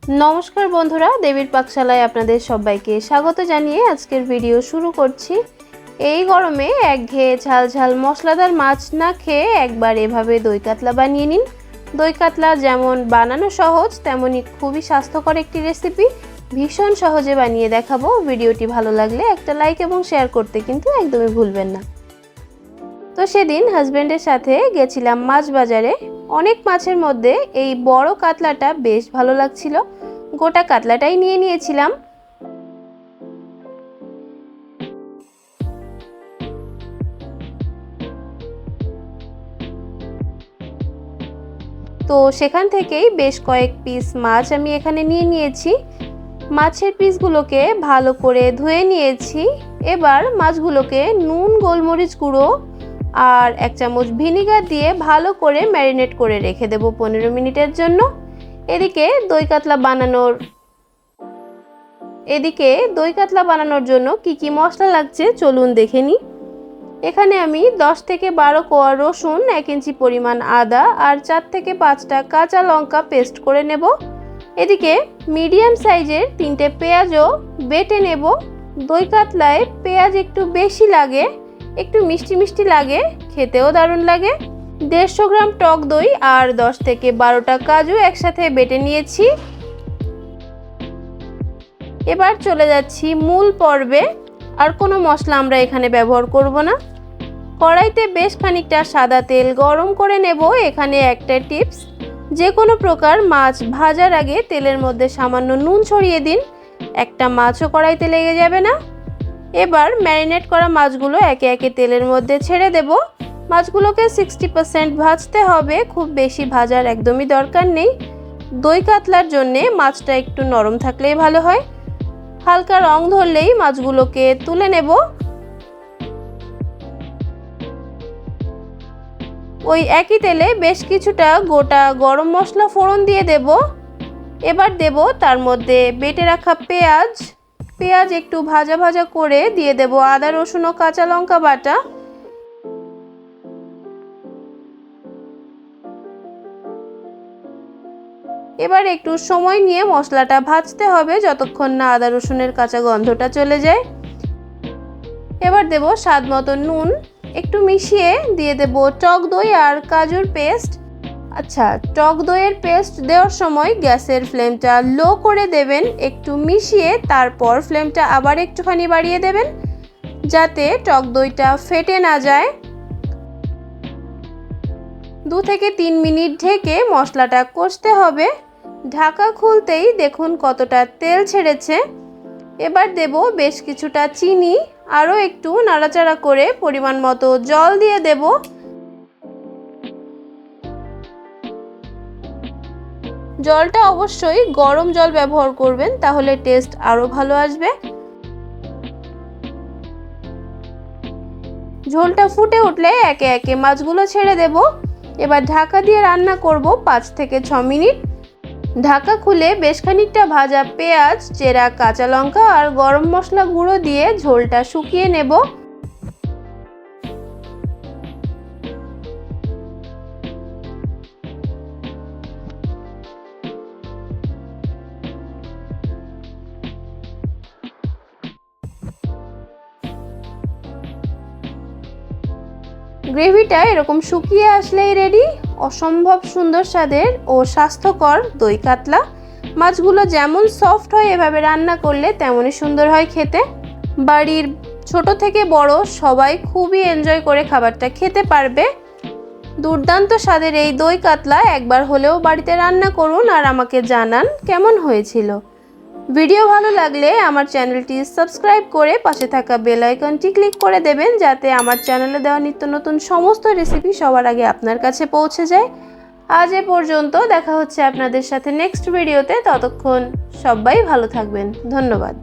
নমস্কার বন্ধুরা, দেবীর পাকশালায় আপনাদের সবাইকে স্বাগত জানিয়ে আজকের ভিডিও শুরু করছি। এই গরমে একঘেয়ে ঝাল ঝাল মশলাদার মাছ না খেয়ে একবার এভাবে দই কাতলা বানিয়ে নিন। দই কাতলা যেমন বানানো সহজ, তেমনি খুবই স্বাস্থ্যকর একটি রেসিপি। ভীষণ সহজে বানিয়ে দেখাবো। ভিডিওটি ভালো লাগলে একটা লাইক এবং শেয়ার করতে কিন্তু একদমই ভুলবেন না। তো সেদিন হাজব্যান্ডের সাথে গেছিলাম মাছ বাজারে। অনেক মাছের মধ্যে এই বড় কাতলাটা বেশ ভালো লাগছিল, গোটা কাতলাটাই নিয়ে নিয়েছিলাম। তো সেখান থেকেই বেশ কয়েক পিস মাছ আমি এখানে নিয়ে নিয়েছি। মাছের পিসগুলোকে ভালো করে ধুয়ে নিয়েছি। এবার মাছগুলোকে নুন, গোলমরিচ গুঁড়ো আর 1 চামচ ভিনিগার দিয়ে ভালো করে ম্যারিনেট করে রেখে দেব 15 মিনিটের জন্য। এদিকে দই কাতলা বানানোর জন্য কি মশলা লাগছে চলুন দেখে নিই। এখানে আমি 10 থেকে 12 কোয়া রসুন, 1 ইঞ্চি পরিমাণ আদা আর 4 থেকে 5টা কাঁচা লঙ্কা পেস্ট করে নেব। এদিকে মিডিয়াম সাইজের 3টে পেঁয়াজও বেটে নেব। দই কাতলায় পেঁয়াজ একটু বেশি লাগে, একটু মিষ্টি মিষ্টি লাগে, খেতেও দারুণ লাগে। 150 গ্রাম টক দই আর 10 থেকে 12টা কাজু একসাথে বেটে নিয়েছি। এবার চলে যাচ্ছি মূল পর্বে। আর কোনো মশলা আমরা এখানে ব্যবহার করব না। কড়াইতে বেশ খানিকটা সাদা তেল গরম করে নেব। এখানে একটা টিপস, যে কোনো প্রকার মাছ ভাজার আগে তেলের মধ্যে সামান্য নুন ছড়িয়ে দিন, একটা মাছও কড়াইতে লেগে যাবে না। এবার ম্যারিনেট করা মাছগুলো একে একে তেলের মধ্যে ছেড়ে দেব। মাছগুলোকে 60% ভাজতে হবে, খুব বেশি ভাজার একদমই দরকার নেই। দই কাতলার জন্যে মাছটা একটু নরম থাকলেই ভালো হয়। হালকা রং ধরলেই মাছগুলোকে তুলে নেব। ওই একই তেলে বেশ কিছুটা গোটা গরম মশলা ফোড়ন দিয়ে দেব। এবার দেব তার মধ্যে বেটে রাখা পেঁয়াজ একটু ভাজা ভাজা করে দিয়ে দেব আদা, রসুন ও কাঁচা লঙ্কা বাটা। এবার একটু সময় নিয়ে মশলাটা ভাজতে হবে, যতক্ষণ না আদা রসুনের কাঁচা গন্ধটা চলে যায়। এবার দেব স্বাদ মতো নুন, একটু মিশিয়ে দিয়ে দেব টক দই আর কাজুর পেস্ট। আচ্ছা, টক দইয়ের পেস্ট দেওয়ার সময় গ্যাসের ফ্লেমটা লো করে দেবেন, একটু মিশিয়ে তারপর ফ্লেমটা আবার একটুখানি বাড়িয়ে দেবেন, যাতে টক দইটা ফেটে না যায়। 2 থেকে 3 মিনিট ঢেকে মশলাটা কষতে হবে। ঢাকা খুলতেই দেখুন কতটা তেল ছেড়েছে। এবার দেব বেশ কিছুটা চিনি, আরও একটু নাড়াচাড়া করে পরিমাণ মতো জল দিয়ে দেব। জলটা অবশ্যই গরম জল ব্যবহার করবেন, তাহলে টেস্ট আরও ভালো আসবে। ঝোলটা ফুটে উঠলে একে একে মাছগুলো ছেড়ে দেব। এবার ঢাকা দিয়ে রান্না করব 5 থেকে 6 মিনিট। ঢাকা খুলে বেশ খানিকটা ভাজা পেঁয়াজ, চেরা কাঁচা লঙ্কা আর গরম মশলা গুঁড়ো দিয়ে ঝোলটা শুকিয়ে নেব। গ্রেভিটা এরকম শুকিয়ে আসলেই রেডি অসম্ভব সুন্দর স্বাদের ও স্বাস্থ্যকর দই কাতলা। মাছগুলো যেমন সফট হয় এভাবে রান্না করলে তেমনই সুন্দর হয় খেতে। বাড়ির ছোট থেকে বড় সবাই খুবই এনজয় করে খাবারটা খেতে পারবে। দুর্দান্ত স্বাদের এই দই কাতলা একবার হলেও বাড়িতে রান্না করুন আর আমাকে জানান কেমন হয়েছিল। ভিডিও ভালো লাগলে আমার চ্যানেলটি সাবস্ক্রাইব করে পাশে থাকা বেল আইকনটি ক্লিক করে দেবেন, যাতে আমার চ্যানেলে দেওয়া নিত্য নতুন সমস্ত রেসিপি সবার আগে আপনার কাছে পৌঁছে যায়। আজ এ পর্যন্ত, দেখা হচ্ছে আপনাদের সাথে নেক্সট ভিডিওতে। ততক্ষণ সবাই ভালো থাকবেন। ধন্যবাদ।